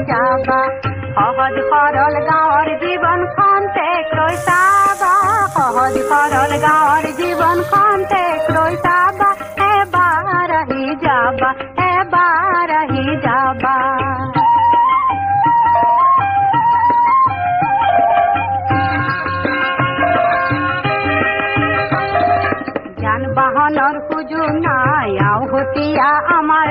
যাবা সহজ সৰল গাঁৱৰ জীৱনখন তেকৈ চাবা সহজ সৰল গাঁৱৰ জীৱনখন তেকৈ চাবা এবাৰ আহি যাবা এবাৰ আহি যাবা যান বাহনৰ সুযোগ নাই আওহতীয়া আমাৰ